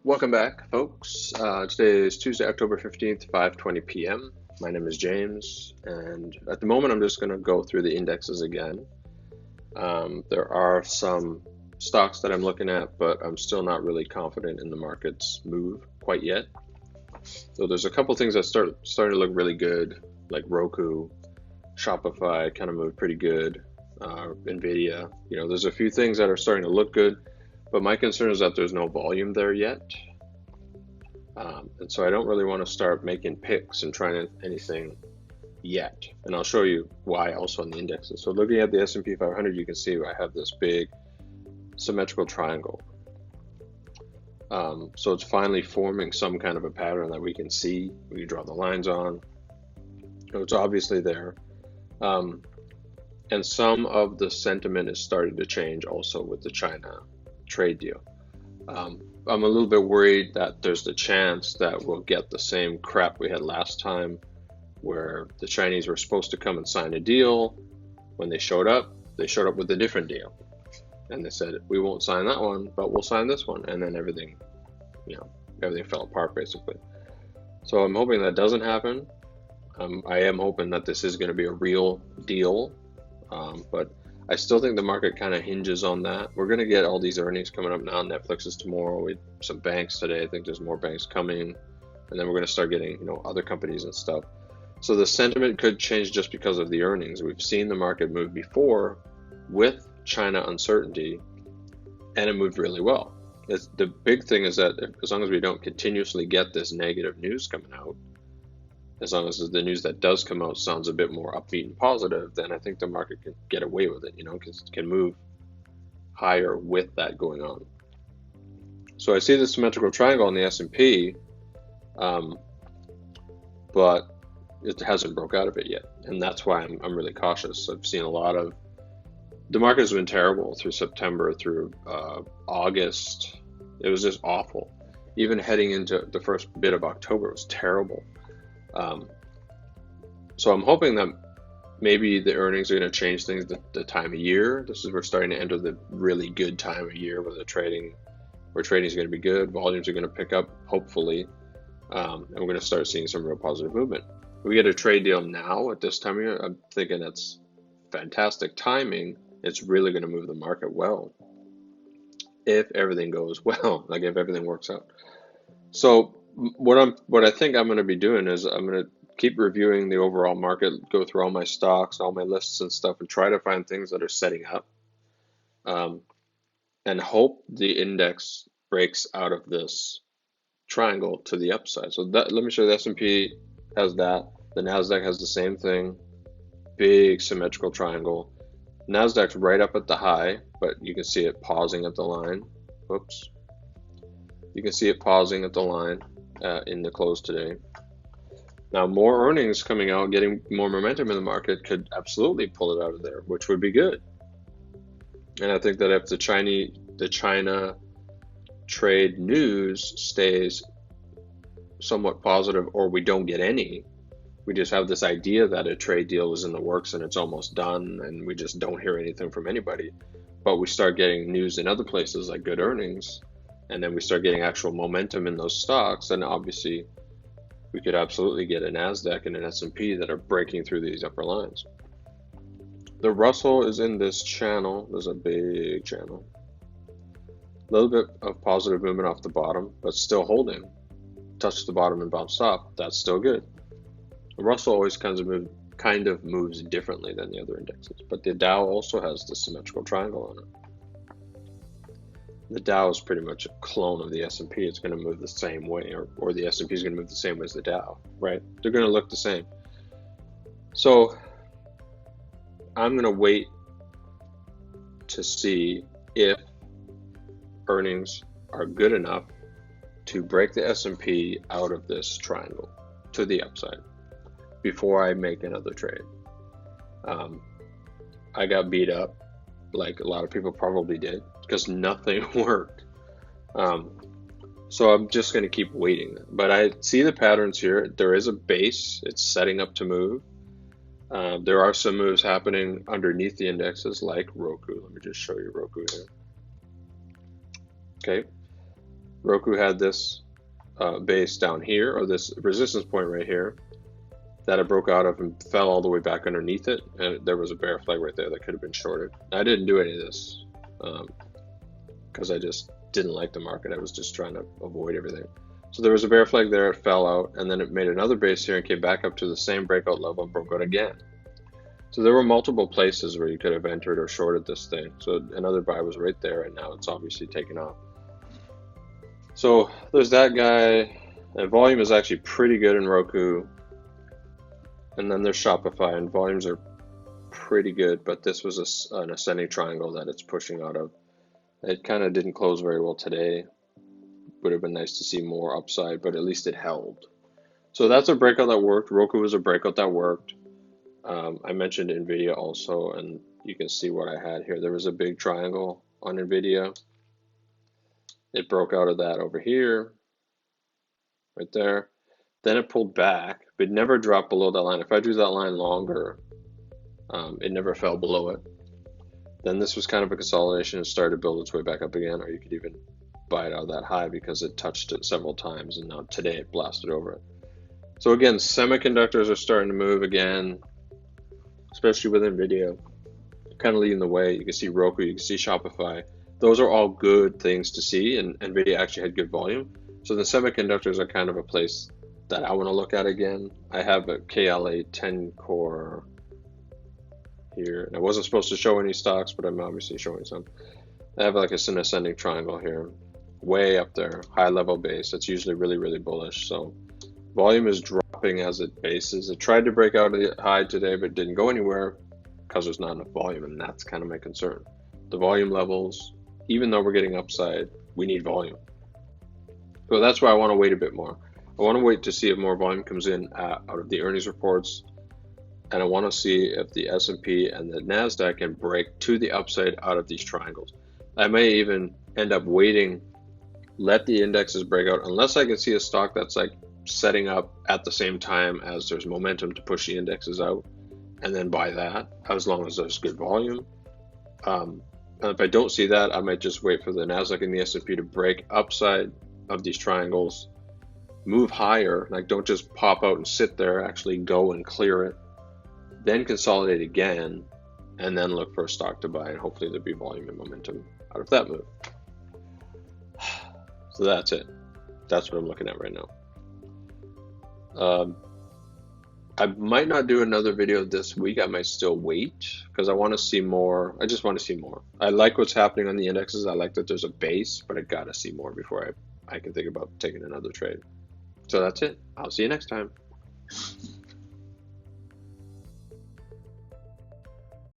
Welcome back, folks. Today is Tuesday, October 15th, 5:20 p.m. My name is James, and at the moment I'm just going to go through the indexes again. There are some stocks that I'm looking at, but I'm still not really confident in the market's move quite yet. So there's a couple things that starting to look really good, like Roku, Shopify kind of moved pretty good, Nvidia. There's a few things that are starting to look good, but my concern is that there's no volume there yet. And so I don't really want to start making picks and trying anything yet. And I'll show you why also on the indexes. So looking at the S&P 500, you can see I have this big symmetrical triangle. So it's finally forming some kind of a pattern that we can see, we can draw the lines on. So it's obviously there. And some of the sentiment is starting to change also with the China trade deal. I'm a little bit worried that there's the chance that we'll get the same crap we had last time, where the Chinese were supposed to come and sign a deal. When they showed up with a different deal. And they said, we won't sign that one, but we'll sign this one. And then everything fell apart basically. So I'm hoping that doesn't happen. I am hoping that this is going to be a real deal. But I still think the market kind of hinges on that. We're going to get all these earnings coming up now. Netflix is tomorrow. We have some banks today. I think there's more banks coming. And then we're going to start getting, other companies and stuff. So the sentiment could change just because of the earnings. We've seen the market move before with China uncertainty, and it moved really well. The big thing is that as long as we don't continuously get this negative news coming out, as long as the news that does come out sounds a bit more upbeat and positive, then I think the market can get away with it, because it can move higher with that going on. So I see the symmetrical triangle on the S&P, but it hasn't broke out of it yet, and that's why I'm really cautious. I've seen a lot of the market has been terrible through September, through August. It was just awful. Even heading into the first bit of October, it was terrible. So I'm hoping that maybe the earnings are going to change things the time of year. We're starting to enter the really good time of year where trading is going to be good, volumes are going to pick up, hopefully, and we're going to start seeing some real positive movement. If we get a trade deal now at this time of year, I'm thinking that's fantastic timing. It's really going to move the market well if everything goes well, like if everything works out. So what I think I'm going to be doing is I'm going to keep reviewing the overall market, go through all my stocks, all my lists and stuff, and try to find things that are setting up, and hope the index breaks out of this triangle to the upside. So let me show you. The S&P has that. The Nasdaq has the same thing. Big symmetrical triangle. Nasdaq's right up at the high, but you can see it pausing at the line. Whoops. You can see it pausing at the line in the close today. Now, more earnings coming out, getting more momentum in the market could absolutely pull it out of there, which would be good. And I think that if the China trade news stays somewhat positive, or we don't get any, we just have this idea that a trade deal is in the works and it's almost done, and we just don't hear anything from anybody, but we start getting news in other places like good earnings, and then we start getting actual momentum in those stocks, and obviously we could absolutely get a Nasdaq and an S&P that are breaking through these upper lines. The Russell is in this channel. There's a big channel. A little bit of positive movement off the bottom, but still holding. Touched the bottom and bounced off. That's still good. The Russell always kind of moves differently than the other indexes, but the Dow also has the symmetrical triangle on it. The Dow is pretty much a clone of the S&P. It's going to move the same way, or the S&P is going to move the same way as the Dow, right? They're going to look the same. So I'm going to wait to see if earnings are good enough to break the S&P out of this triangle to the upside before I make another trade. I got beat up, like a lot of people probably did, because nothing worked. So I'm just going to keep waiting. But I see the patterns here. There is a base. It's setting up to move. There are some moves happening underneath the indexes like Roku. Let me just show you Roku here. Okay. Roku had this base down here, or this resistance point right here, that it broke out of and fell all the way back underneath it, and there was a bear flag right there that could have been shorted. I didn't do any of this because I just didn't like the market. I was just trying to avoid everything. So there was a bear flag there, it fell out, and then it made another base here and came back up to the same breakout level and broke out again. So there were multiple places where you could have entered or shorted this thing. So another buy was right there, and now it's obviously taken off. So there's that guy, and volume is actually pretty good in Roku. And then there's Shopify, and volumes are pretty good, but this was an ascending triangle that it's pushing out of. It kind of didn't close very well today. Would have been nice to see more upside, but at least it held. So that's a breakout that worked. Roku was a breakout that worked. I mentioned NVIDIA also, and you can see what I had here. There was a big triangle on NVIDIA. It broke out of that over here, right there. Then it pulled back, but never dropped below that line. If I drew that line longer, it never fell below it. Then this was kind of a consolidation and started to build its way back up again, or you could even buy it out of that high because it touched it several times, and now today it blasted over it. So again, semiconductors are starting to move again, especially with NVIDIA, kind of leading the way. You can see Roku, you can see Shopify. Those are all good things to see, and NVIDIA actually had good volume. So the semiconductors are kind of a place that I want to look at again. I have a KLA 10 core here, and I wasn't supposed to show any stocks, but I'm obviously showing some. I have like an ascending triangle here, way up there, high level base. That's usually really, really bullish. So volume is dropping as it bases. It tried to break out of the high today, but didn't go anywhere because there's not enough volume, and that's kind of my concern. The volume levels, even though we're getting upside, we need volume. So that's why I want to wait a bit more. I want to wait to see if more volume comes in out of the earnings reports, and I want to see if the S&P and the NASDAQ can break to the upside out of these triangles. I may even end up waiting, let the indexes break out, unless I can see a stock that's like setting up at the same time as there's momentum to push the indexes out, and then buy that as long as there's good volume. And if I don't see that, I might just wait for the NASDAQ and the S&P to break upside of these triangles, move higher, like don't just pop out and sit there, actually go and clear it, then consolidate again, and then look for a stock to buy, and hopefully there'll be volume and momentum out of that move. So that's it. That's what I'm looking at right now. I might not do another video this week. I might still wait because I want to see more. I just want to see more. I like what's happening on the indexes. I like that there's a base, but I got to see more before I can think about taking another trade. So that's it. I'll see you next time.